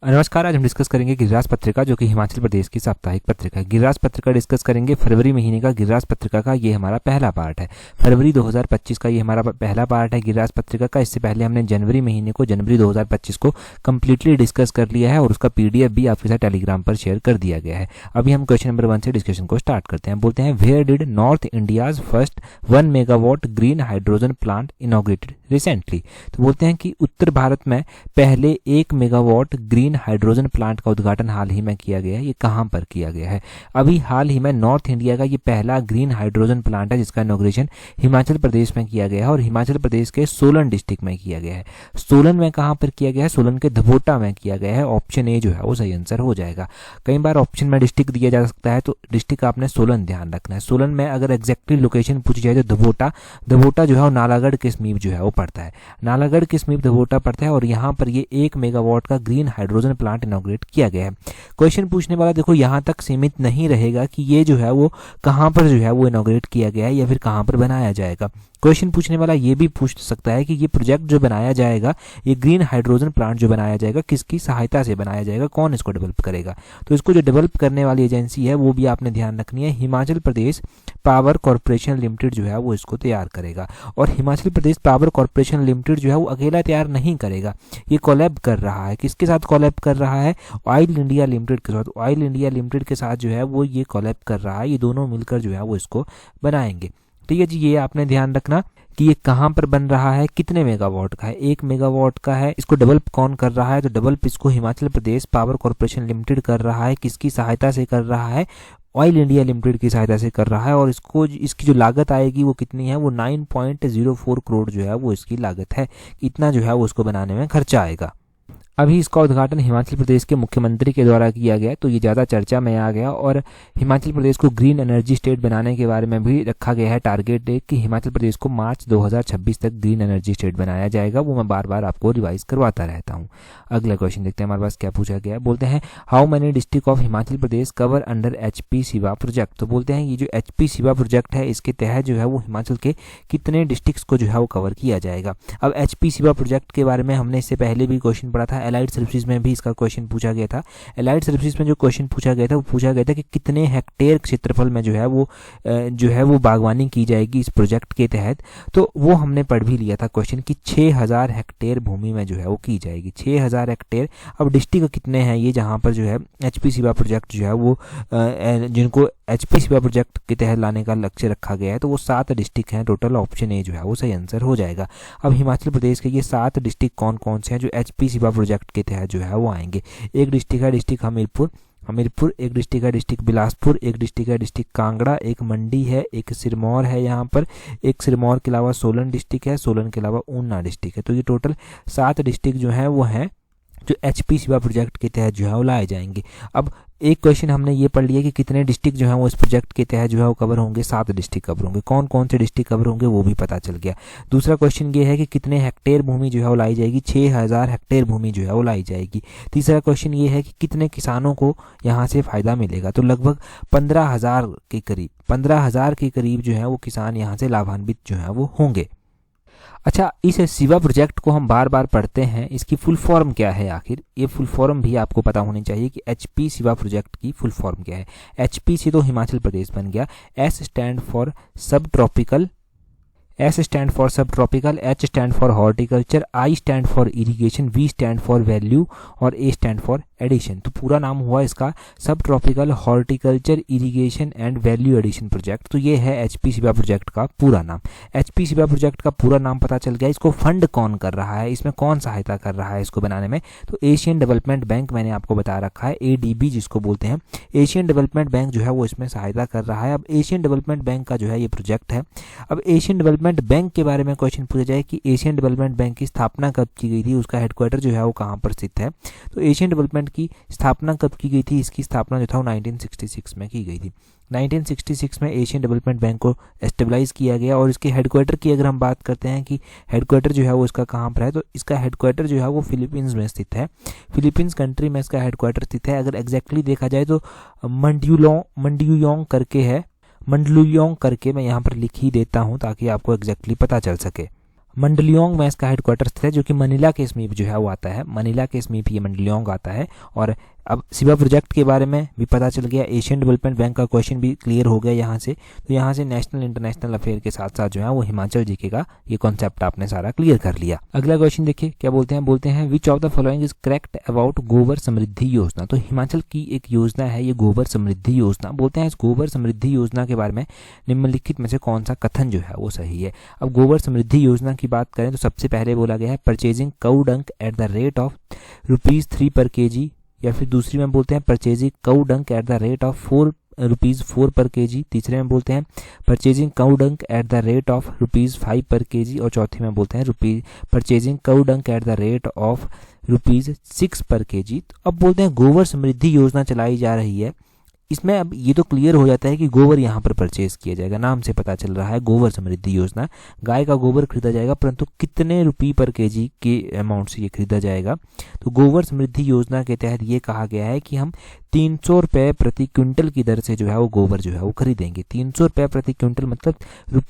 नमस्कार। आज हम डिस्कस करेंगे गिरिराज पत्रिका, जो कि हिमाचल प्रदेश की साप्ताहिक पत्रिका है। गिरिराज पत्रिका डिस्कस करेंगे फरवरी महीने का गिरिराज पत्रिका का ये हमारा पहला पार्ट है। फरवरी 2025 का ये हमारा पहला पार्ट है गिरिराज पत्रिका का। इससे पहले हमने जनवरी महीने को, जनवरी 2025 को कंप्लीटली डिस्कस कर लिया है और उसका PDF भी आपके साथ टेलीग्राम पर शेयर कर दिया गया है। अभी हम क्वेश्चन नंबर 1 से डिस्कशन को स्टार्ट करते हैं। बोलते हैं, where did north India's first 1 megawatt green hydrogen plant inaugurated recently. तो बोलते हैं कि उत्तर भारत में पहले 1 मेगावाट ग्रीन हाइड्रोजन प्लांट का उद्घाटन हाल ही में किया गया है। ये कहां पर किया गया है? अभी हाल ही में नॉर्थ इंडिया का ये पहला ग्रीन हाइड्रोजन प्लांट है जिसका इनॉग्रेशन हिमाचल प्रदेश में किया गया है और हिमाचल प्रदेश के सोलन डिस्ट्रिक्ट में किया गया है। सोलन में कहां पर किया गया है? सोलन के धबोटा में किया गया है। ऑप्शन ए जो है वो सही आंसर हो जाएगा। कई बार ऑप्शन में डिस्ट्रिक्ट दिया जा सकता है, तो डिस्ट्रिक्ट आपने सोलन ध्यान रखना है। सोलन में अगर एग्जैक्टली लोकेशन पूछी जाए तो धबोटा जो है वो नालागढ़ के समीप जो है वो पड़ता है। नालागढ़ के समीप धबोटा पड़ता है और यहाँ पर ये 1 मेगावाट का ग्रीन हाइड्रोजन प्लांट इनॉग्रेट किया गया है। क्वेश्चन पूछने वाला देखो यहाँ तक सीमित नहीं रहेगा कि ये जो है वो कहां पर जो है वो इनॉग्रेट किया गया है या फिर कहां पर बनाया जाएगा। क्वेश्चन पूछने वाला ये भी पूछ सकता है कि ये प्रोजेक्ट जो बनाया जाएगा, ये ग्रीन हाइड्रोजन प्लांट जो बनाया जाएगा, किसकी सहायता से बनाया जाएगा, कौन इसको डेवलप करेगा। तो इसको जो डेवलप करने वाली एजेंसी है वो भी आपने ध्यान रखनी है। Himachal Pradesh power corporation limited जो है वो इसको तैयार करेगा। और Himachal Pradesh power corporation limited जो है वो अकेला तैयार नहीं करेगा, ये कोलैब कर रहा है। किसके साथ कोलैब कर रहा है? ऑयल इंडिया लिमिटेड के साथ। ऑयल इंडिया लिमिटेड के साथ जो है वो ये कोलैब कर रहा है। ये दोनों मिलकर जो है वो इसको बनाएंगे। ठीक है जी, ये आपने ध्यान रखना कि ये कहां पर बन रहा है, कितने मेगावाट का है। 1 मेगावाट का है। इसको डेवलप कौन कर रहा है? तो डेवलप इसको Himachal Pradesh power corporation limited कर रहा है। किसकी सहायता से कर रहा है? ऑयल इंडिया लिमिटेड की सहायता से कर रहा है। और इसकी जो लागत आएगी वो कितनी है? वो 9.04 करोड़ जो है वो इसकी लागत है। इतना जो है वो उसको बनाने में खर्चा आएगा। अभी इसका उद्घाटन हिमाचल प्रदेश के मुख्यमंत्री के द्वारा किया गया, तो ये ज़्यादा चर्चा में आ गया। और हिमाचल प्रदेश को ग्रीन एनर्जी स्टेट बनाने के बारे में भी रखा गया है टारगेट डेट कि हिमाचल प्रदेश को मार्च 2026 तक ग्रीन एनर्जी स्टेट बनाया जाएगा। वो मैं बार बार आपको रिवाइज करवाता रहता हूँ। अगला क्वेश्चन देखते हैं हमारे पास क्या पूछा गया है। बोलते हैं, how many district of Himachal Pradesh cover under HP Shiva project. तो बोलते हैं ये जो HP शिवा प्रोजेक्ट है, इसके तहत जो है वो हिमाचल के कितने डिस्ट्रिक्ट्स को जो है वो कवर किया जाएगा। अब HP शिवा प्रोजेक्ट के बारे में हमने इससे पहले भी क्वेश्चन पढ़ा था। एलाइड सर्विसेज में भी इसका क्वेश्चन पूछा गया था। एलाइड सर्विसेज में जो क्वेश्चन पूछा गया था वो पूछा गया था कि कितने हेक्टेयर क्षेत्रफल में जो है वो बागवानी की जाएगी इस प्रोजेक्ट के तहत। तो वो हमने पढ़ भी लिया था क्वेश्चन कि 6000 हेक्टेयर भूमि में जो है वो की जाएगी। 6000 हेक्टेयर। अब डिस्ट्रिक्ट कितने हैं ये जहां पर जो है HP शिवा प्रोजेक्ट जो है वो जिनको HP शिवा प्रोजेक्ट के तहत लाने का लक्ष्य रखा गया है, तो वो 7 डिस्ट्रिक्ट हैं टोटल। ऑप्शन ए जो है वो सही आंसर हो जाएगा। अब हिमाचल प्रदेश के ये 7 डिस्ट्रिक्ट कौन कौन से हैं जो HP शिवा प्रोजेक्ट के तहत जो है वो आएंगे? एक डिस्ट्रिक्ट है डिस्ट्रिक्ट हमीरपुर, एक डिस्ट्रिक्ट है डिस्ट्रिक्ट बिलासपुर, एक डिस्ट्रिक्ट है डिस्ट्रिक्ट कांगड़ा, एक मंडी है, एक सिरमौर है यहाँ पर, एक सिरमौर के अलावा सोलन डिस्ट्रिक्ट है, सोलन के अलावा ऊना डिस्ट्रिक्ट है। तो ये टोटल 7 डिस्ट्रिक्ट जो है वो हैं जो HP शिवा प्रोजेक्ट के तहत जो है वो लाए जाएंगे। अब एक क्वेश्चन हमने ये पढ़ लिया कि कितने डिस्ट्रिक्ट जो है वो इस प्रोजेक्ट के तहत जो है वो कवर होंगे। 7 डिस्ट्रिक्ट कवर होंगे। कौन कौन से डिस्ट्रिक्ट कवर होंगे वो भी पता चल गया। दूसरा क्वेश्चन ये है कि कितने हेक्टेयर भूमि जो है वो लाई जाएगी। 6000 हेक्टेयर भूमि जो है वो लाई जाएगी। तीसरा क्वेश्चन ये है कि कितने किसानों को यहाँ से फायदा मिलेगा। तो लगभग 15,000 के करीब जो है वो किसान यहाँ से लाभान्वित जो है वो होंगे। अच्छा, इस शिवा प्रोजेक्ट को हम बार बार पढ़ते हैं, इसकी फुल फॉर्म क्या है आखिर? ये फुल फॉर्म भी आपको पता होनी चाहिए कि HP शिवा प्रोजेक्ट की फुल फॉर्म क्या है। HP से तो हिमाचल प्रदेश बन गया। S stand for subtropical, S stand for subtropical, H stand for horticulture, I stand for irrigation, V stand for value और A स्टैंड फॉर एडिशन। तो पूरा नाम हुआ इसका subtropical horticulture irrigation and value addition project. तो ये है HP Shiva project का पूरा नाम। HP शिवा प्रोजेक्ट का पूरा नाम पता चल गया। इसको फंड कौन कर रहा है, इसमें कौन सहायता कर रहा है इसको बनाने में? तो एशियन डेवलपमेंट बैंक मैंने आपको बता रखा है, ADB जिसको बोलते हैं। एशियन डेवलपमेंट बैंक जो है वो इसमें सहायता कर रहा है। अब एशियन डेवलपमेंट बैंक का जो है ये प्रोजेक्ट है। अब एशियन डेवलपमेंट बैंक के बारे में क्वेश्चन पूछा जाए कि एशियन डेवलपमेंट बैंक की स्थापना कब की गई थी, उसका हेडक्वार्टर जो है वो कहाँ पर स्थित है। तो एशियन डेवलपमेंट की स्थापना कब की गई थी? इसकी स्थापना जो था वो 1966 में की गई थी। 1966 में एशियन डेवलपमेंट बैंक को एस्टेबलाइज किया गया। और इसके हेडक्वार्टर की अगर हम बात करते हैं कि हेडक्वार्टर जो है वो इसका कहाँ पर है, तो इसका हेडक्वार्टर जो है वो फिलीपींस में स्थित है। फिलीपींस कंट्री में इसका हेडक्वार्टर स्थित है। अगर एग्जैक्टली देखा जाए तो मंडुयोंग करके है। मंडलुयोंग करके मैं यहाँ पर लिख ही देता हूँ ताकि आपको एग्जैक्टली पता चल सके। मंडलियोंग में इसका हेडक्वार्टर स्थित है, जो कि मनीला के समीप जो है वो आता है। मनीला के समीप ये मंडलियोंग आता है। और अब सिवा प्रोजेक्ट के बारे में भी पता चल गया। एशियन डेवलपमेंट बैंक का क्वेश्चन भी क्लियर हो गया यहाँ से। तो यहाँ से नेशनल इंटरनेशनल अफेयर के साथ साथ जो है वो हिमाचल जीके का ये कॉन्सेप्ट आपने सारा क्लियर कर लिया। अगला क्वेश्चन देखिए क्या बोलते हैं which of the following is correct about गोबर समृद्धि योजना। तो हिमाचल की एक योजना है ये गोबर समृद्धि योजना। बोलते हैं इस गोबर समृद्धि योजना के बारे में निम्नलिखित में से कौन सा कथन जो है वो सही है। अब गोबर समृद्धि योजना की बात करें तो सबसे पहले बोला गया है परचेजिंग काऊ डंक एट द रेट ऑफ ₹3 पर kg, या फिर दूसरी में बोलते हैं परचेजिंग काऊ डंक एट द रेट ऑफ ₹4 पर kg। तीसरे में बोलते हैं परचेजिंग काऊ डंक एट द रेट ऑफ ₹5 पर kg। और चौथी में बोलते हैं परचेजिंग काऊ डंक एट द रेट ऑफ ₹6 पर kg। तो अब बोलते हैं गोबर समृद्धि योजना चलाई जा रही है। इसमें अब ये तो क्लियर हो जाता है कि गोबर यहाँ पर परचेज किया जाएगा। नाम से पता चल रहा है गोबर समृद्धि योजना, गाय का गोबर खरीदा जाएगा, परंतु कितने रुपये पर kg के अमाउंट से ये खरीदा जाएगा। तो गोबर समृद्धि योजना के तहत ये कहा गया है कि हम 300 रुपये प्रति क्विंटल की दर से जो है वो गोबर जो है वो खरीदेंगे। 300 रुपये प्रति क्विंटल मतलब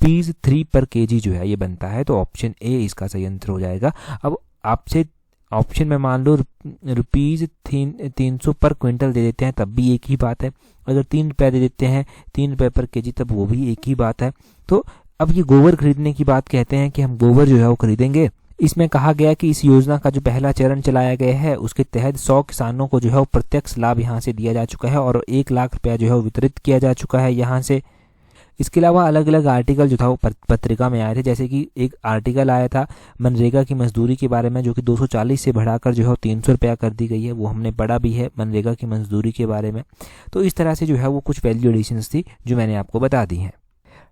₹3 पर kg जो है ये बनता है। तो ऑप्शन ए इसका सही आंसर हो जाएगा। अब आपसे ऑप्शन में मान लो ₹300 पर क्विंटल दे देते हैं तब भी एक ही बात है। अगर ₹3 दे देते हैं ₹3 पर kg तब वो भी एक ही बात है। तो अब ये गोबर खरीदने की बात कहते हैं कि हम गोबर जो है वो खरीदेंगे। इसमें कहा गया कि इस योजना का जो पहला चरण चलाया गया है उसके तहत 100 किसानों को जो है वो प्रत्यक्ष लाभ यहाँ से दिया जा चुका है और 1 लाख रुपया जो है वो वितरित किया जा चुका है यहाँ से। इसके अलावा अलग अलग आर्टिकल जो था वो पत्रिका में आए थे। जैसे कि एक आर्टिकल आया था मनरेगा की मजदूरी के बारे में, जो कि 240 से बढ़ाकर जो है 300 रुपया कर दी गई है। वो हमने पढ़ा भी है मनरेगा की मजदूरी के बारे में। तो इस तरह से जो है वो कुछ वैल्यू एडिशंस थी जो मैंने आपको बता दी हैं।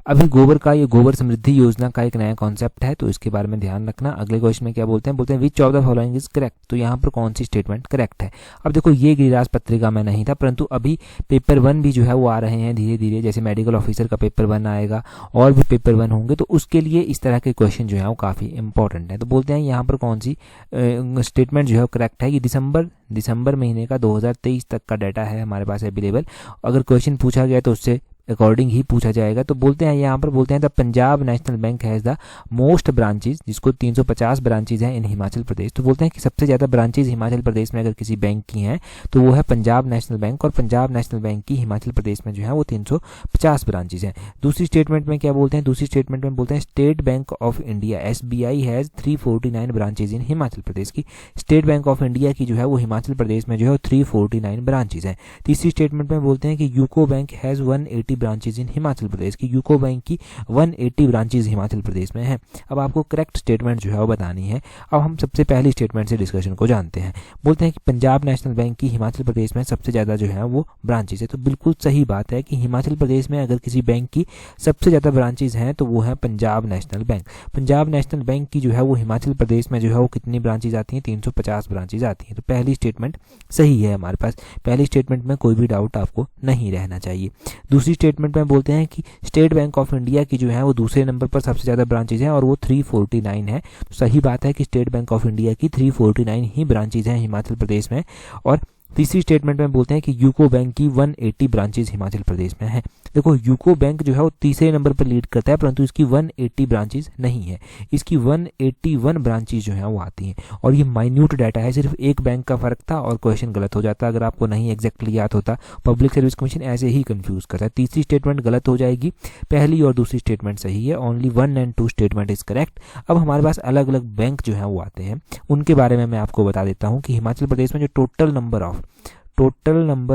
अभी गोबर का ये गोबर समृद्धि योजना का एक नया कॉन्सेप्ट है, तो इसके बारे में ध्यान रखना। अगले क्वेश्चन में क्या बोलते हैं which of the following is correct. तो यहाँ पर कौन सी स्टेटमेंट करेक्ट है। अब देखो ये गिरिराज पत्रिका में नहीं था, परंतु अभी पेपर 1 भी जो है वो आ रहे हैं धीरे धीरे। जैसे मेडिकल ऑफिसर का पेपर 1 आएगा और भी पेपर 1 होंगे, तो उसके लिए इस तरह के क्वेश्चन जो है वो काफ़ी इंपॉर्टेंट है। तो बोलते हैं यहाँ पर कौन सी स्टेटमेंट जो है करेक्ट है। ये दिसंबर महीने का 2023 तक का डाटा है हमारे पास अवेलेबल। अगर क्वेश्चन पूछा गया तो उससे अकॉर्डिंग ही पूछा जाएगा। तो बोलते हैं यहाँ पर बोलते हैं the Punjab national bank has the most branches, जिसको 350 ब्रांचेज हैं इन हिमाचल प्रदेश। तो बोलते हैं कि सबसे ज़्यादा ब्रांचेज हिमाचल प्रदेश में अगर किसी बैंक की हैं तो वो है पंजाब नेशनल बैंक, और पंजाब नेशनल बैंक की हिमाचल प्रदेश में जो है वो 350 ब्रांचेज हैं। दूसरी स्टेटमेंट में क्या बोलते हैं, दूसरी स्टेटमेंट में बोलते हैं State Bank of India SBI has 349 branches in Himachal Pradesh की। स्टेट बैंक ऑफ इंडिया की जो है वो हिमाचल प्रदेश में जो है 349 ब्रांचेज हैं। तीसरी स्टेटमेंट में बोलते हैं कि UCO Bank has 180 branches in Himachal Pradesh की। यूको बैंक की 180 ब्रांचेज हिमाचल प्रदेश में हैं। अब आपको करेक्ट स्टेटमेंट जो है वो बतानी है। अब हम सबसे पहली स्टेटमेंट से डिस्कशन को जानते हैं। बोलते हैं कि पंजाब नेशनल बैंक की हिमाचल प्रदेश में सबसे ज़्यादा जो है वो ब्रांचेज है। तो बिल्कुल सही बात है कि हिमाचल प्रदेश में अगर किसी बैंक की सबसे ज़्यादा ब्रांचेज हैं तो वो है Punjab national bank. Punjab national bank की जो है वो हिमाचल प्रदेश में जो है वो कितनी ब्रांचेज आती हैं, 350 ब्रांचेज आती हैं। तो पहली स्टेटमेंट सही है हमारे पास। पहली स्टेटमेंट में कोई भी डाउट आपको नहीं रहना चाहिए। दूसरी स्टेटमेंट में बोलते हैं कि स्टेट बैंक ऑफ इंडिया की जो है वो दूसरे नंबर पर सबसे ज़्यादा ब्रांचेज हैं और वो 349 है। तो सही बात है कि स्टेट बैंक ऑफ इंडिया की 349 ही ब्रांचेज हैं हिमाचल प्रदेश में। और तीसरी स्टेटमेंट में बोलते हैं कि यूको बैंक की 180 ब्रांचेज हिमाचल प्रदेश में है। देखो यूको बैंक जो है वो तीसरे नंबर पर लीड करता है, परंतु इसकी 180 ब्रांचेज नहीं है, इसकी 181 ब्रांचेज जो है वो आती हैं। और ये माइन्यूट डाटा है, सिर्फ एक बैंक का फर्क था और क्वेश्चन गलत हो जाता अगर आपको नहीं एग्जैक्टली याद होता। पब्लिक सर्विस कमीशन ऐसे ही कंफ्यूज करता है। तीसरी स्टेटमेंट गलत हो जाएगी, पहली और दूसरी स्टेटमेंट सही है। Only 1 and 2 statement is correct. अब हमारे पास अलग अलग बैंक जो है वो आते हैं, उनके बारे में मैं आपको बता देता हूँ कि हिमाचल प्रदेश में जो टोटल नंबर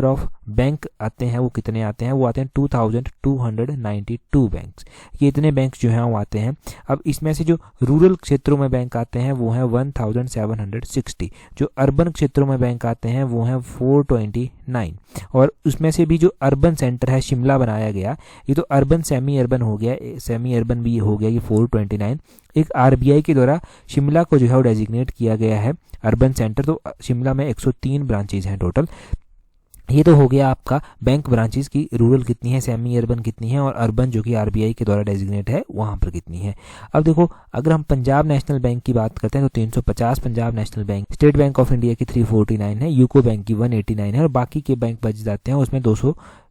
ऑफ बैंक आते हैं वो कितने आते हैं। वो आते हैं 2292 बैंक्स। ये इतने बैंक जो हैं वो आते हैं। अब इसमें से जो रूरल क्षेत्रों में बैंक आते हैं वो हैं 1760, जो अर्बन क्षेत्रों में बैंक आते हैं वो हैं 429, और उसमें से भी जो अर्बन सेंटर है शिमला बनाया गया, ये तो अर्बन सेमी अर्बन हो गया, सेमी अर्बन भी हो गया, ये 429। एक RBI के द्वारा शिमला को जो है वो डेजिग्नेट किया गया है अर्बन सेंटर। तो शिमला में 103 ब्रांचेज हैं टोटल। ये तो हो गया आपका बैंक ब्रांचेस की, रूरल कितनी है, सेमी अर्बन कितनी है, और अर्बन जो कि RBI के द्वारा डेजिग्नेट है वहाँ पर कितनी है। अब देखो अगर हम पंजाब नेशनल बैंक की बात करते हैं तो 350 Punjab national bank, state Bank of India की 349 है, यूको बैंक की 189 है, और बाकी के बैंक बच जाते हैं उसमें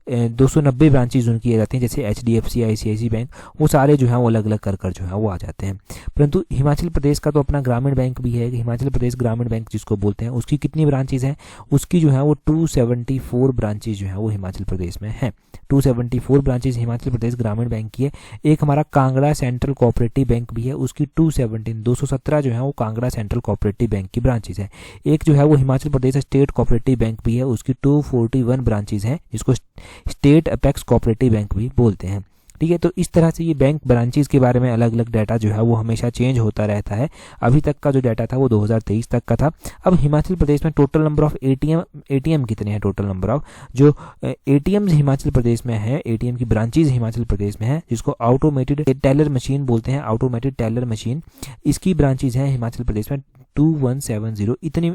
290 ब्रांचेज उनकी आ जाती हैं, जैसे HDFC, ICICI बैंक, वो सारे जो है वो अलग अलग कर जो है वो आ जाते हैं। परंतु हिमाचल प्रदेश का तो अपना ग्रामीण बैंक भी है, हिमाचल प्रदेश ग्रामीण बैंक जिसको बोलते हैं, उसकी कितनी ब्रांचेज हैं, उसकी जो है वो 274 ब्रांचेज जो है वो हिमाचल प्रदेश में हैं। 274 ब्रांचेज हिमाचल प्रदेश ग्रामीण बैंक की है। एक हमारा कांगड़ा सेंट्रल कोऑपरेटिव बैंक भी है, उसकी 217 जो है वो कांगड़ा सेंट्रल कोऑपरेटिव बैंक की ब्रांचेज है। एक जो है वो Himachal Pradesh state cooperative bank भी है, उसकी 241 ब्रांचेज हैं, जिसको स्टेट अपेक्स कोऑपरेटिव बैंक भी बोलते हैं। ठीक है, तो इस तरह से ये बैंक ब्रांचेज के बारे में अलग अलग डाटा जो है वो हमेशा चेंज होता रहता है। अभी तक का जो डाटा था वो 2023 तक का था। अब हिमाचल प्रदेश में टोटल नंबर ऑफ एटीएम कितने हैं, टोटल नंबर ऑफ जो एटीएम्स हिमाचल प्रदेश में है, एटीएम की ब्रांचेज हिमाचल प्रदेश में है, जिसको ऑटोमेटेड टेलर मशीन बोलते हैं, ऑटोमेटेड टेलर मशीन, इसकी ब्रांचेज हैं हिमाचल प्रदेश में 2170। इतनी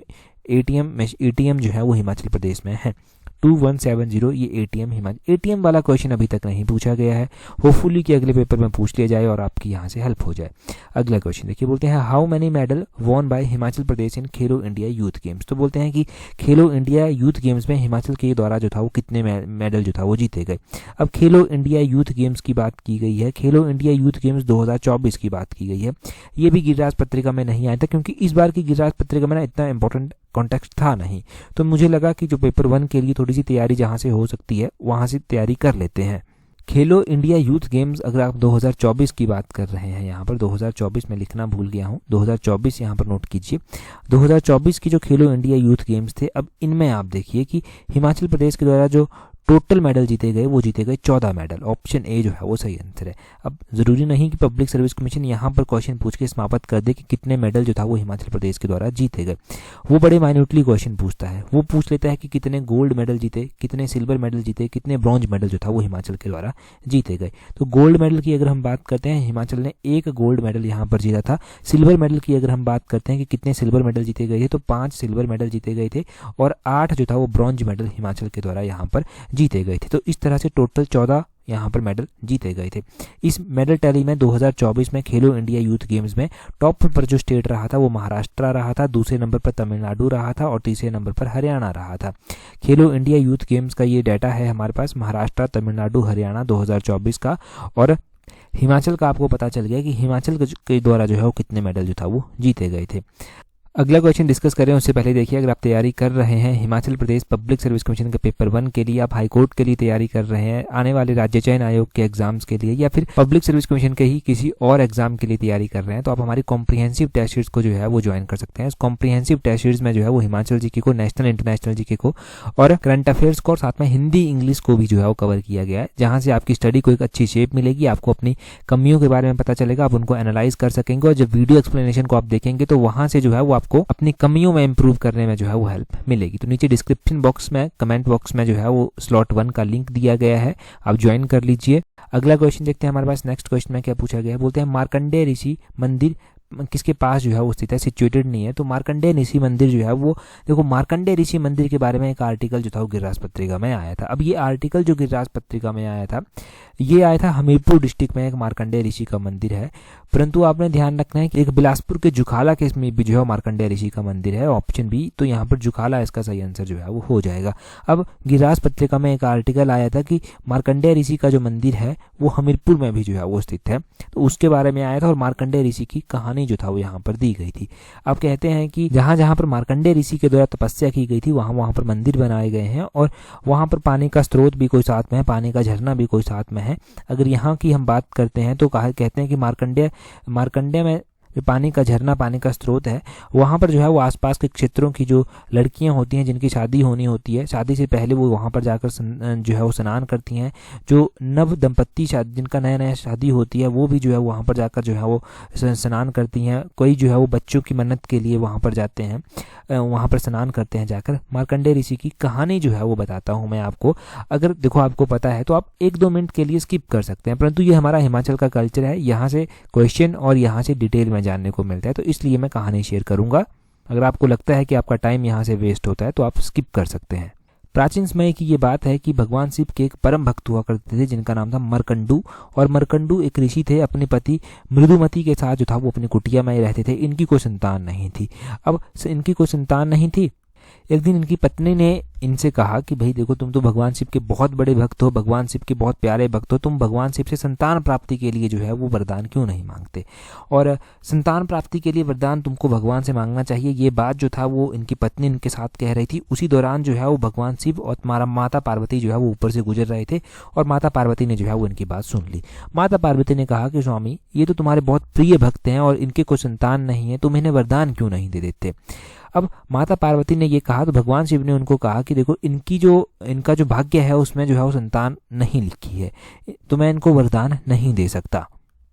एटीएम जो है वो हिमाचल प्रदेश में है, 2170 ये एटीएम वाला क्वेश्चन अभी तक नहीं पूछा गया है। होपफुली कि अगले पेपर में पूछ लिया जाए और आपकी यहाँ से हेल्प हो जाए। अगला क्वेश्चन देखिए, बोलते हैं how many medal won by Himachal Pradesh in Khelo India youth games. तो बोलते हैं कि खेलो इंडिया यूथ गेम्स में हिमाचल के द्वारा जो था वो कितने मेडल जो था वो जीते गए। अब खेलो इंडिया यूथ गेम्स की बात की गई है, खेलो इंडिया यूथ गेम्स 2024 की बात की गई है। ये भी गिरिराज पत्रिका में नहीं आया था, क्योंकि इस बार की गिरिराज पत्रिका में ना इतना इंपॉर्टेंट कॉन्टेक्स्ट था नहीं, तो मुझे लगा कि जो पेपर 1 के लिए थोड़ी सी तैयारी जहां से हो सकती है वहां से तैयारी कर लेते हैं। खेलो इंडिया यूथ गेम्स अगर आप 2024 की बात कर रहे हैं, यहाँ पर 2024 में लिखना भूल गया हूँ, 2024 यहाँ पर नोट कीजिए। 2024 की जो खेलो इंडिया यूथ गेम्स थे, अब इनमें आप देखिए कि हिमाचल प्रदेश के द्वारा जो टोटल मेडल जीते गए वो जीते गए 14 मेडल। ऑप्शन ए जो है वो सही आंसर है। अब जरूरी नहीं कि पब्लिक सर्विस कमीशन यहाँ पर क्वेश्चन पूछ के समाप्त कर दे कि कितने मेडल जो था वो हिमाचल प्रदेश के द्वारा जीते गए। वो बड़े माइन्यूटली क्वेश्चन पूछता है, वो पूछ लेता है कि कितने गोल्ड मेडल जीते, कितने सिल्वर मेडल जीते, कितने ब्रॉन्ज मेडल जो था वो हिमाचल के द्वारा जीते गए। तो गोल्ड मेडल की अगर हम बात करते हैं, हिमाचल ने 1 गोल्ड मेडल यहाँ पर जीता था। सिल्वर मेडल की अगर हम बात करते हैं कि कितने सिल्वर मेडल जीते गए थे, तो 5 सिल्वर मेडल जीते गए थे और 8 जो था वो ब्रॉन्ज मेडल हिमाचल के द्वारा यहाँ पर जीते गए थे। तो इस तरह से टोटल 14 यहाँ पर मेडल जीते गए थे। इस मेडल टैली में 2024 में खेलो इंडिया यूथ गेम्स में टॉप पर जो स्टेट रहा था वो महाराष्ट्र रहा था, दूसरे नंबर पर तमिलनाडु रहा था और तीसरे नंबर पर हरियाणा रहा था। खेलो इंडिया यूथ गेम्स का ये डाटा है हमारे पास, महाराष्ट्र, तमिलनाडु, हरियाणा 2024 का। और हिमाचल का आपको पता चल गया कि हिमाचल के द्वारा जो है वो कितने मेडल जो था वो जीते गए थे। अगला क्वेश्चन डिस्कस करें उससे पहले देखिए, अगर आप तैयारी कर रहे हैं Himachal Pradesh public service commission के पेपर 1 के लिए, आप हाई कोर्ट के लिए तैयारी कर रहे हैं, आने वाले राज्य चयन आयोग के एग्जाम्स के लिए, या फिर पब्लिक सर्विस कमीशन के ही किसी और एग्जाम के लिए तैयारी कर रहे हैं, तो आप हमारी कॉम्प्रिहेंसिव टेस्ट सीरीज को जो है वो ज्वाइन कर सकते हैं। इस कॉम्प्रिहेंसिव टेस्ट सीरीज में जो है वो हिमाचल जीके को, नेशनल इंटरनेशनल जीके को और करंट अफेयर्स को और साथ में हिंदी इंग्लिश को भी जो है वो कवर किया गया है, जहाँ से आपकी स्टडी को एक अच्छी शेप मिलेगी, आपको अपनी कमियों के बारे में पता चलेगा, आप उनको एनालाइज कर सकेंगे और जब वीडियो एक्सप्लेनेशन को आप देखेंगे तो वहाँ से जो है वो आपको अपनी कमियों में इंप्रूव करने में जो है वो हेल्प मिलेगी। तो नीचे डिस्क्रिप्शन बॉक्स में, कमेंट बॉक्स में जो है वो स्लॉट 1 का लिंक दिया गया है, आप ज्वाइन कर लीजिए। अगला क्वेश्चन देखते हैं हमारे पास। नेक्स्ट क्वेश्चन में क्या पूछा गया है, बोलते हैं मार्कंडेय ऋषि मंदिर किसके पास जो है वो स्थित है, सिचुएटेड नहीं है। तो मार्कंडेय ऋषि मंदिर जो है वो, देखो मार्कंडेय ऋषि मंदिर के बारे में एक आर्टिकल जो था वो गिरिराज पत्रिका में आया था। अब ये आर्टिकल जो गिरिराज पत्रिका में आया था, ये आया था हमीरपुर डिस्ट्रिक्ट में एक मार्कंडेय ऋषि का मंदिर है, परंतु आपने ध्यान रखना है कि एक बिलासपुर के जुखाला के इसमें भी जो है मार्कंडेय ऋषि का मंदिर है, ऑप्शन बी। तो यहाँ पर जुखाला इसका सही आंसर जो है वो हो जाएगा। अब गिरिराज पत्रिका में एक आर्टिकल आया था कि मार्कंडेय ऋषि का जो मंदिर है वो हमीरपुर में भी जो है वो स्थित है, तो उसके बारे में आया था और मार्कंडेय ऋषि की कहानी जो था वो यहाँ पर दी गई थी। अब कहते हैं कि जहाँ जहाँ पर मार्कंडेय ऋषि के द्वारा तपस्या की गई थी वहाँ वहाँ पर मंदिर बनाए गए हैं और वहाँ पर पानी का स्रोत भी कोई साथ में है, पानी का झरना भी कोई साथ में है। अगर यहाँ की हम बात करते हैं तो कहते हैं कि मार्कंडेय में जो पानी का झरना, पानी का स्रोत है, वहाँ पर जो है वो आसपास के क्षेत्रों की जो लड़कियाँ होती हैं जिनकी शादी होनी होती है, शादी से पहले वो वहाँ पर जाकर जो है वो स्नान करती हैं। जो नव दंपत्ति जिनका नया नया शादी होती है वो भी जो है वहाँ पर जाकर जो है वो स्नान करती हैं। कोई जो है वो बच्चों की मन्नत के लिए वहाँ पर जाते हैं, वहाँ पर स्नान करते हैं जाकर। मार्कंडेय ऋषि की कहानी जो है वो बताता हूँ मैं आपको। अगर देखो आपको पता है तो आप 1-2 मिनट के लिए स्किप कर सकते हैं, परंतु ये हमारा हिमाचल का कल्चर है, यहाँ से क्वेश्चन और यहाँ से डिटेल में जानने को मिलता है, तो इसलिए मैं कहानी शेयर करूंगा। अगर आपको लगता है कि आपका टाइम यहाँ से वेस्ट होता है तो आप स्किप कर सकते हैं। प्राचीन समय की ये बात है कि भगवान शिव के एक परम भक्त हुआ करते थे जिनका नाम था मरकंडू, और मरकंडू एक ऋषि थे। अपने पति मृदुमती के साथ जो था वो अपनी कुटिया में रहते थे। इनकी कोई संतान नहीं थी। अब इनकी कोई संतान नहीं थी, एक दिन इनकी पत्नी ने इनसे कहा कि भाई देखो, तुम तो भगवान शिव के बहुत बड़े भक्त हो, भगवान शिव के बहुत प्यारे भक्त हो, तुम भगवान शिव से संतान प्राप्ति के लिए जो है वो वरदान क्यों नहीं मांगते। और संतान प्राप्ति के लिए वरदान तुमको भगवान से मांगना चाहिए। ये बात जो था वो इनकी पत्नी इनके साथ कह रही थी। उसी दौरान जो है वो भगवान शिव और माता पार्वती जो है वो ऊपर से गुजर रहे थे और माता पार्वती ने जो है वो इनकी बात सुन ली। माता पार्वती ने कहा कि स्वामी, ये तो तुम्हारे बहुत प्रिय भक्त हैं और इनके कोई संतान नहीं है, तुम इन्हें वरदान क्यों नहीं दे देते। अब माता पार्वती ने ये कहा तो भगवान शिव ने उनको कहा कि देखो, इनका जो भाग्य है उसमें जो है वो संतान नहीं लिखी है, तो मैं इनको वरदान नहीं दे सकता।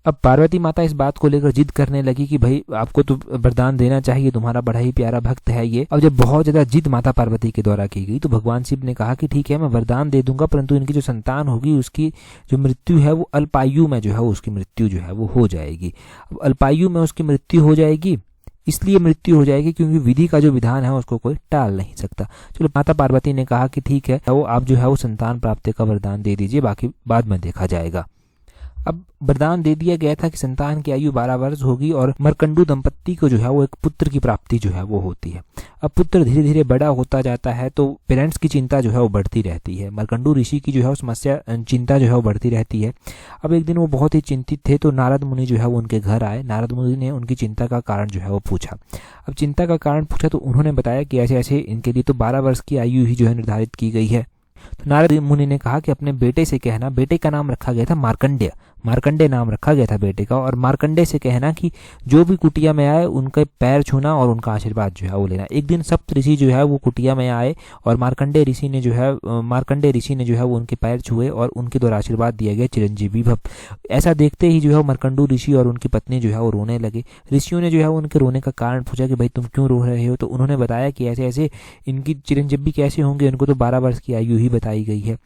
अब पार्वती माता इस बात को लेकर जिद करने लगी कि भाई आपको तो वरदान देना चाहिए, तुम्हारा बड़ा ही प्यारा भक्त है ये। अब जब बहुत ज्यादा जिद माता पार्वती के द्वारा की गई तो भगवान शिव ने कहा कि ठीक है, मैं वरदान दे दूंगा, परंतु इनकी जो संतान होगी उसकी जो मृत्यु है वो अल्पायु में जो है उसकी मृत्यु जो है वो हो जाएगी। अब अल्पायु में उसकी मृत्यु हो जाएगी, इसलिए मृत्यु हो जाएगी क्योंकि विधि का जो विधान है उसको कोई टाल नहीं सकता। चलो, माता पार्वती ने कहा कि ठीक है, वो आप जो है वो संतान प्राप्ति का वरदान दे दीजिए, बाकी बाद में देखा जाएगा। अब वरदान दे दिया गया था कि संतान की आयु 12 वर्ष होगी और मरकंडू दंपत्ति को जो है वो एक पुत्र की प्राप्ति जो है वो होती है। अब पुत्र धीरे धीरे बड़ा होता जाता है तो पेरेंट्स की चिंता जो है वो बढ़ती रहती है। मरकंडू ऋषि की जो है वो चिंता जो है वो बढ़ती रहती है। अब एक दिन वो बहुत ही चिंतित थे तो नारद मुनि जो है वो उनके घर आए। नारद मुनि ने उनकी चिंता का कारण जो है वो पूछा। अब चिंता का कारण पूछा तो उन्होंने बताया कि ऐसे ऐसे इनके लिए तो 12 वर्ष की आयु ही जो है निर्धारित की गई है। तो नारद मुनि ने कहा कि अपने बेटे से कहना, बेटे का नाम रखा गया था मार्कंडेय, मार्कंडेय नाम रखा गया था बेटे का, और मार्कंडेय से कहना कि जो भी कुटिया में आए उनके पैर छूना और उनका आशीर्वाद जो है वो लेना। एक दिन सप्त ऋषि जो है वो कुटिया में आए और मार्कंडेय ऋषि ने जो है वो उनके पैर छुए और उनके द्वारा आशीर्वाद दिया गया चिरंजीवी भव। ऐसा देखते ही जो है मरकंडू ऋषि और उनकी पत्नी जो है वो रोने लगे। ऋषियों ने जो है उनके रोने का कारण पूछा कि भाई तुम क्यों रो रहे हो। तो उन्होंने बताया कि ऐसे ऐसे इनकी चिरंजीवी कैसे होंगे, इनको तो 12 वर्ष की आयु ही बताई गई है।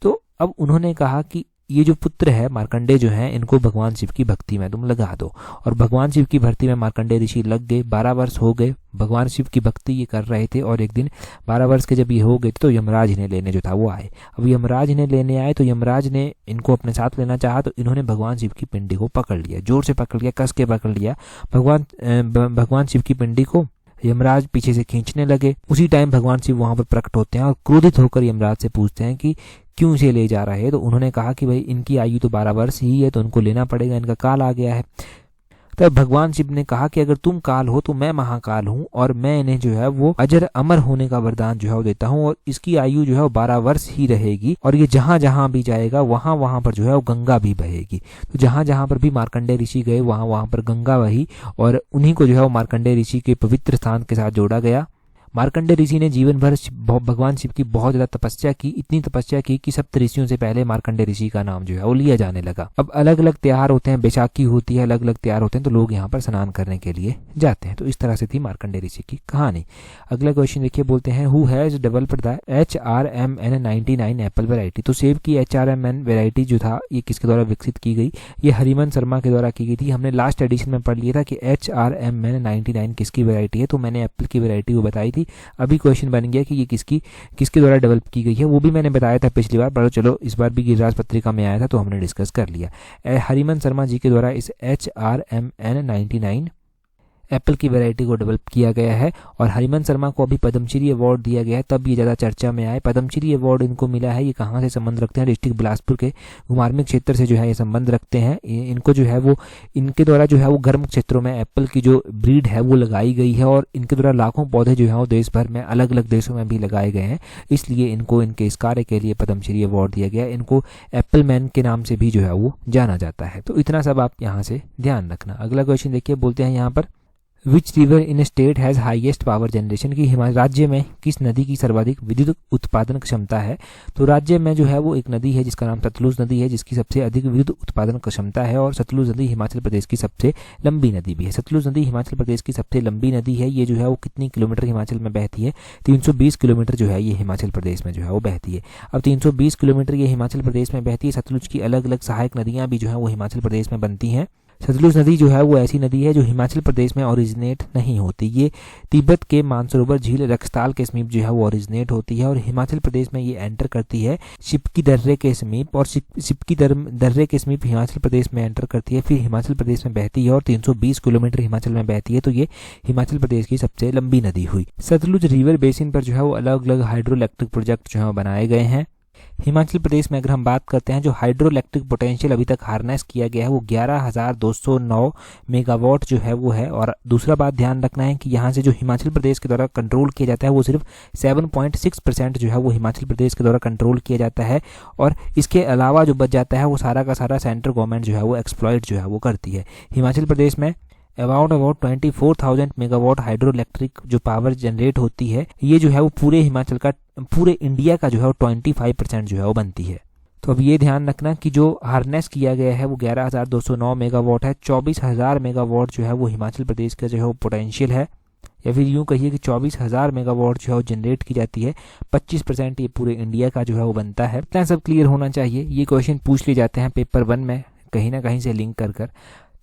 तो अब उन्होंने कहा कि ये जो पुत्र है मार्कंडेय जो है, इनको भगवान शिव की भक्ति में तुम लगा दो। और भगवान शिव की भक्ति में मार्कंडेय ऋषि लग गए। 12 वर्ष हो गए, भगवान शिव की भक्ति ये कर रहे थे। और एक दिन 12 वर्ष के जब ये हो गए तो यमराज इन्हें लेने जो था वो आए। अब यमराज इन्हें लेने आए तो यमराज ने इनको अपने साथ लेना चाहा तो इन्होंने भगवान शिव की पिंडी को पकड़ लिया, जोर से पकड़ लिया, कस के पकड़ लिया भगवान शिव की पिंडी को। यमराज पीछे से खींचने लगे। उसी टाइम भगवान शिव वहां पर प्रकट होते हैं और क्रोधित होकर यमराज से पूछते हैं कि क्यों इसे ले जा रहे हैं। तो उन्होंने कहा कि भाई इनकी आयु तो 12 वर्ष ही है तो उनको लेना पड़ेगा, इनका काल आ गया है। तब भगवान शिव ने कहा कि अगर तुम काल हो तो मैं महाकाल हूँ और मैं इन्हें जो है वो अजर अमर होने का वरदान जो है वो देता हूँ और इसकी आयु जो है वो 12 वर्ष ही रहेगी और ये जहां जहां भी जाएगा वहां वहां पर जो है वो गंगा भी बहेगी। तो जहां जहां पर भी मार्कंडेय ऋषि गए वहां वहां पर गंगा बही और उन्हीं को जो है वो मार्कंडेय ऋषि के पवित्र स्थान के साथ जोड़ा गया। मार्कंडेय ऋषि ने जीवन भर भगवान शिव की बहुत ज्यादा तपस्या की, इतनी तपस्या की कि सप्त ऋषियों से पहले मार्कंडेय ऋषि का नाम जो है वो लिया जाने लगा। अब अलग अलग त्योहार होते हैं, बैसाखी होती है, अलग अलग त्योहार होते हैं तो लोग यहाँ पर स्नान करने के लिए जाते हैं। तो इस तरह से थी मार्कंडेय ऋषि की कहानी। अगला क्वेश्चन देखिए, बोलते हैं who has developed the HRMN99 Apple variety. तो सेब की HRMN वेराइटी जो था ये किसके द्वारा विकसित की गई, ये हरिमन शर्मा के द्वारा की गई थी। हमने लास्ट एडिशन में पढ़ लिया था कि HRMN99 किसकी वेराइटी है, तो मैंने एप्पल की वेराइटी को बताई थी। अभी क्वेश्चन बन गया कि ये किसके द्वारा डेवलप की गई है, वो भी मैंने बताया था पिछली बार, पर चलो इस बार भी गिरिराज पत्रिका में आया था तो हमने डिस्कस कर लिया। हरिमन शर्मा जी के द्वारा इस HRMN99 एप्पल की वैरायटी को डेवलप किया गया है और हरिमन शर्मा को अभी पद्मश्री अवार्ड दिया गया है, तब ये ज़्यादा चर्चा में आए। पद्मश्री अवार्ड इनको मिला है, ये कहाँ से संबंध रखते हैं, डिस्ट्रिक्ट बिलासपुर के घुमारवीं क्षेत्र से जो है ये संबंध रखते हैं। इनको जो है वो इनके द्वारा जो है वो गर्म क्षेत्रों में एप्पल की जो ब्रीड है वो लगाई गई है और इनके द्वारा लाखों पौधे जो है वो देश भर में अलग अलग देशों में भी लगाए गए हैं, इसलिए इनको इनके इस कार्य के लिए पद्मश्री अवार्ड दिया गया। इनको एप्पल मैन के नाम से भी जो है वो जाना जाता है। तो इतना सब आप यहाँ से ध्यान रखना। अगला क्वेश्चन देखिए, बोलते हैं यहाँ पर which river in state has highest power generation, की हिमाचल राज्य में किस नदी की सर्वाधिक विद्युत उत्पादन क्षमता है। तो राज्य में जो है वो एक नदी है जिसका नाम सतलुज नदी है, जिसकी सबसे अधिक विद्युत उत्पादन क्षमता है और सतलुज नदी हिमाचल प्रदेश की सबसे लंबी नदी भी है। सतलुज नदी हिमाचल प्रदेश की सबसे लंबी नदी है। ये जो है वो कितनी किलोमीटर हिमाचल में बहती है, 320 किलोमीटर जो है ये हिमाचल प्रदेश में जो है वो बहती है। अब 320 किलोमीटर ये हिमाचल प्रदेश में बहती है। सतलुज की अलग अलग सहायक नदियाँ भी जो है वो हिमाचल प्रदेश में बनती हैं। सतलुज नदी जो है वो ऐसी नदी है जो हिमाचल प्रदेश में ओरिजिनेट नहीं होती। ये तिब्बत के मानसरोवर झील रक्सताल के समीप जो है वो ओरिजिनेट होती है और हिमाचल प्रदेश में ये एंटर करती है शिप्की दर्रे के समीप, और शिप्की दर्रे के समीप हिमाचल प्रदेश में एंटर करती है, फिर हिमाचल प्रदेश में बहती है और 320 किलोमीटर हिमाचल में बहती है। तो ये हिमाचल प्रदेश की सबसे लंबी नदी हुई। सतलुज रिवर बेसिन पर जो है वो अलग अलग हाइड्रो इलेक्ट्रिक प्रोजेक्ट जो है बनाए गए हैं। हिमाचल प्रदेश में अगर हम बात करते हैं, जो हाइड्रो इलेक्ट्रिक पोटेंशियल अभी तक हार्नेस किया गया है वो 11,209 मेगावाट जो है वो है। और दूसरा बात ध्यान रखना है कि यहाँ से जो हिमाचल प्रदेश के द्वारा कंट्रोल किया जाता है वो सिर्फ 7.6% जो है वो हिमाचल प्रदेश के द्वारा कंट्रोल किया जाता है, और इसके अलावा जो बच जाता है वो सारा का सारा सेंट्रल गवर्नमेंट जो है वो एक्सप्लॉइट जो है वो करती है। हिमाचल प्रदेश में अबाउट 24,000 मेगावाट हाइड्रो इलेक्ट्रिक जो पावर जनरेट होती है, ये जो है वो पूरे हिमाचल का, पूरे इंडिया का जो है वो 25% जो है वो बनती है। तो अब ये ध्यान रखना कि जो हार्नेस किया गया है वो 11,209 मेगावाट है। 24,000 मेगावाट जो है वो हिमाचल प्रदेश का जो है वो पोटेंशियल है, या फिर यूँ कहिए कि 24,000 मेगावाट जो है वो जनरेट की जाती है। 25% ये पूरे इंडिया का जो है वो बनता है। इतना सब क्लियर होना चाहिए। ये क्वेश्चन पूछ लिए जाते हैं पेपर 1 में कहीं ना कहीं से लिंक कर।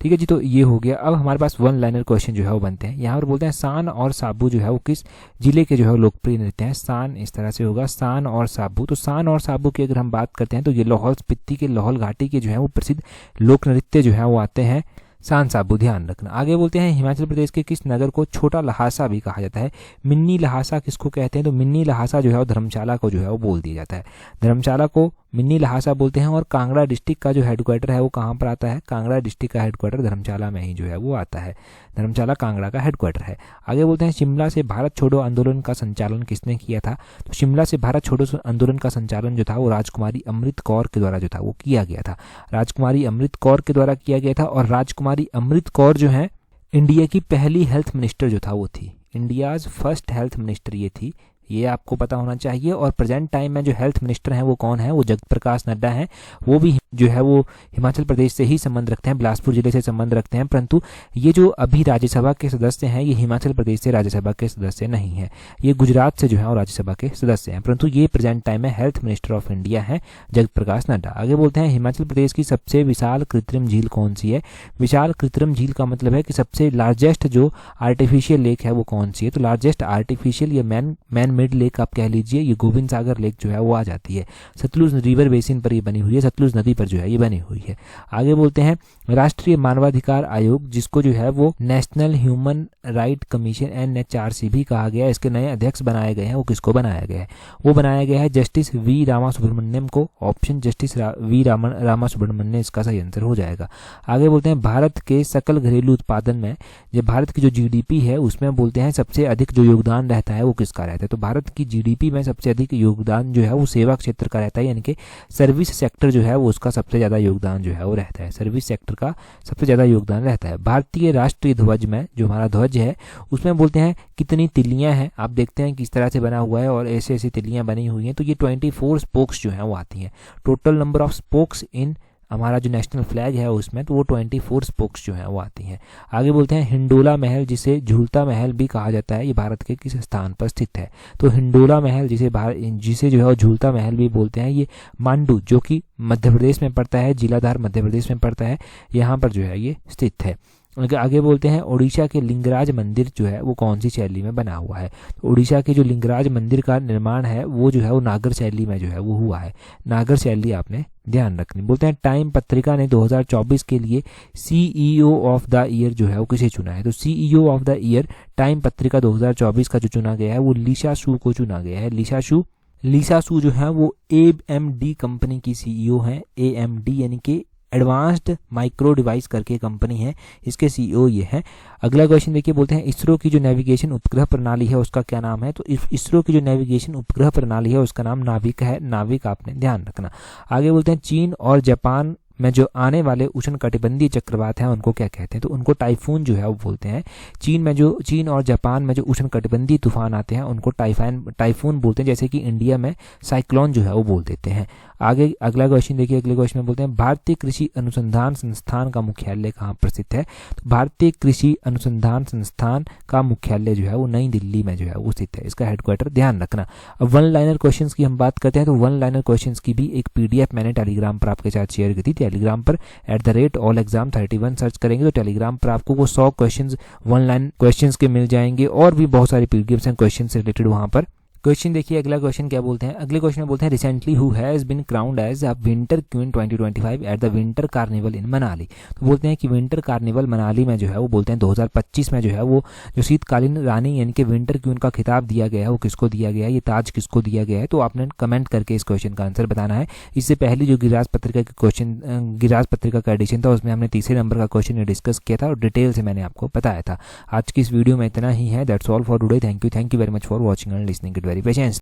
ठीक है जी, तो ये हो गया। अब हमारे पास वन लाइनर क्वेश्चन जो है वो बनते हैं। यहाँ पर बोलते हैं सान और साबू जो है वो किस जिले के जो है वो लोकप्रिय नृत्य हैं। सान इस तरह से होगा, सान और साबू। तो सान और साबू की अगर हम बात करते हैं तो ये लाहौल स्पीति के लाहौल घाटी के जो है वो प्रसिद्ध लोक नृत्य जो है वो आते हैं, सान साबू, ध्यान रखना। आगे बोलते हैं हिमाचल प्रदेश के किस नगर को छोटा लहासा भी कहा जाता है। मिन्नी लहासा किसको कहते हैं, तो मिन्नी लहासा जो है वो धर्मशाला को जो है वो बोल दिया जाता है। धर्मशाला को मिन्नी लहासा बोलते हैं। और कांगड़ा डिस्ट्रिक्ट का जो हेडक्वार्टर है वो कहाँ पर आता है, कांगड़ा डिस्ट्रिक्ट का हेडक्वार्टर धर्मशाला में ही जो है वो आता है। धर्मशाला कांगड़ा का हेडक्वार्टर है। आगे बोलते हैं शिमला से भारत छोड़ो आंदोलन का संचालन किसने किया था। तो शिमला से भारत छोड़ो आंदोलन का संचालन जो था वो राजकुमारी अमृत कौर के द्वारा जो था वो किया गया था। राजकुमारी अमृत कौर के द्वारा किया गया था। और राजकुमारी अमृत कौर जो है इंडिया की पहली हेल्थ मिनिस्टर जो था वो थी। इंडियाज फर्स्ट हेल्थ मिनिस्टर ये थी, ये आपको पता होना चाहिए। और प्रेजेंट टाइम में जो हेल्थ मिनिस्टर हैं वो कौन है, वो जगत प्रकाश नड्डा हैं। वो भी जो है वो हिमाचल प्रदेश से ही संबंध रखते हैं, बिलासपुर जिले से संबंध रखते हैं। परंतु ये जो अभी राज्यसभा के सदस्य हैं ये हिमाचल प्रदेश से राज्यसभा के सदस्य नहीं हैं, ये गुजरात से जो है वो राज्यसभा के सदस्य हैं। परंतु ये प्रेजेंट टाइम में हेल्थ मिनिस्टर ऑफ इंडिया हैं जगत प्रकाश नड्डा। आगे बोलते हैं हिमाचल प्रदेश की सबसे विशाल कृत्रिम झील कौन सी है। विशाल कृत्रिम झील का मतलब है कि सबसे लार्जेस्ट जो आर्टिफिशियल लेक है वो कौन सी है। तो लार्जेस्ट आर्टिफिशियल या मैन मेड लेक आप कह लीजिए, ये गोविंद सागर लेक जो है वो आ जाती है। सतलुज रिवर बेसिन पर ये बनी हुई है, सतलुज नदी पर जो है ये बनी हुई है। आगे बोलते हैं राष्ट्रीय मानवाधिकार आयोग, जिसको जो है वो national human right commission NHRC भी कहा गया है, इसके नए अध्यक्ष बनाए गए हैं। वो किसको बनाया गया है, वो बनाया गया है जस्टिस वी रामासुब्रमण्यम को। ऑप्शन जस्टिस वी रामासुब्रमण्यम इसका सही आंसर हो जाएगा। आगे बोलते हैं भारत के सकल घरेलू उत्पादन में, जो भारत की जो GDP है उसमें बोलते हैं सबसे अधिक जो योगदान रहता है वो किसका रहता है। तो भारत की GDP में सबसे अधिक योगदान जो है वो सेवा क्षेत्र का रहता है, यानी कि सर्विस सेक्टर जो है वो उसका सबसे ज़्यादा योगदान जो है वो रहता है। सर्विस सेक्टर का सबसे ज़्यादा योगदान रहता है। भारतीय राष्ट्रीय ध्वज में, जो हमारा ध्वज है उसमें बोलते हैं कितनी तिल्लियां हैं। आप देखते हैं किस तरह से बना हुआ है और ऐसे ऐसी तिल्लियां बनी हुई हैं। तो ये 24 स्पोक्स जो हैं वो आती हैं। टोटल नंबर ऑफ स्पोक्स इन हमारा जो नेशनल फ्लैग है उसमें, तो वो 24 स्पोक्स जो हैं वो आती हैं। आगे बोलते हैं हिंडोला महल, जिसे झूलता महल भी कहा जाता है, ये भारत के किस स्थान पर स्थित है। तो हिंडोला महल जिसे जो है वो झूलता महल भी बोलते हैं, ये मांडू जो कि मध्य प्रदेश में पड़ता है, जिलाधार मध्य प्रदेश में पड़ता है, यहाँ पर जो है ये स्थित है। आगे बोलते हैं उड़ीसा के लिंगराज मंदिर जो है वो कौन सी शैली में बना हुआ है। तो उड़ीसा के जो लिंगराज मंदिर का निर्माण है वो जो है वो नागर शैली में जो है वो हुआ है। नागर शैली आपने ध्यान रखनी। बोलते हैं टाइम पत्रिका ने 2024 के लिए CEO ऑफ द ईयर जो है वो किसे चुना है। तो CEO of the year time पत्रिका 2024 का जो चुना गया है वो लीसा शू को चुना गया है। लीसा शू जो है वो AMD कंपनी की CEO है। AMD यानी कि एडवांस्ड माइक्रो डिवाइस करके कंपनी है, इसके CEO ये है। अगला क्वेश्चन देखिए, बोलते हैं इसरो की जो नेविगेशन उपग्रह प्रणाली है उसका क्या नाम है। तो इसरो की जो नेविगेशन उपग्रह प्रणाली है उसका नाम नाविक है। नाविक आपने ध्यान रखना। आगे बोलते हैं चीन और जापान में जो आने वाले उष्णकटिबंधीय चक्रवात हैं उनको क्या कहते हैं। तो उनको टाइफून जो है वो बोलते हैं। चीन और जापान में जो उष्णकटिबंधीय तूफान आते हैं उनको टाइफून बोलते हैं, जैसे कि इंडिया में साइक्लोन जो है वो बोल देते हैं। आगे अगला क्वेश्चन देखिए, अगले क्वेश्चन में बोलते हैं भारतीय कृषि अनुसंधान संस्थान का मुख्यालय कहाँ पर स्थित है। तो भारतीय कृषि अनुसंधान संस्थान का मुख्यालय जो है वो नई दिल्ली में जो है वो स्थित है, इसका हेडक्वार्टर ध्यान रखना। अब वन लाइनर क्वेश्चंस की हम बात करते हैं, तो वन लाइनर क्वेश्चंस की भी एक PDF मैंने टेलीग्राम पर आपके साथ शेयर की थी, टेलीग्राम पर @allexam31 सर्च करेंगे तो टेलीग्राम पर आपको वो 100 क्वेश्चंस 1 लाइन क्वेश्चंस के मिल जाएंगे और भी बहुत सारे पीडीएफ्स एंड क्वेश्चन से रिलेटेड वहाँ पर। क्वेश्चन देखिए, अगला क्वेश्चन क्या बोलते हैं। अगले क्वेश्चन में बोलते हैं recently who has been crowned as a winter queen 2025 at the winter carnival in Manali. तो बोलते हैं कि विंटर कार्निवल मनाली में जो है वो बोलते हैं 2025 में जो है वो जो शीतकालीन रानी यानी कि विंटर क्वीन का खिताब दिया गया है वो किसको दिया गया है, ये ताज किसको दिया गया है। तो आपने कमेंट करके इस क्वेश्चन का आंसर बताना है। इससे पहले जो गिरिराज पत्रिका के क्वेश्चन गिरिराज पत्रिका का एडिशन था उसमें हमने तीसरे नंबर का क्वेश्चन डिस्कस किया था और डिटेल से मैंने आपको बताया था। आज की इस वीडियो में इतना ही है। That's all for today. Thank you very much for watching and listening it very patience.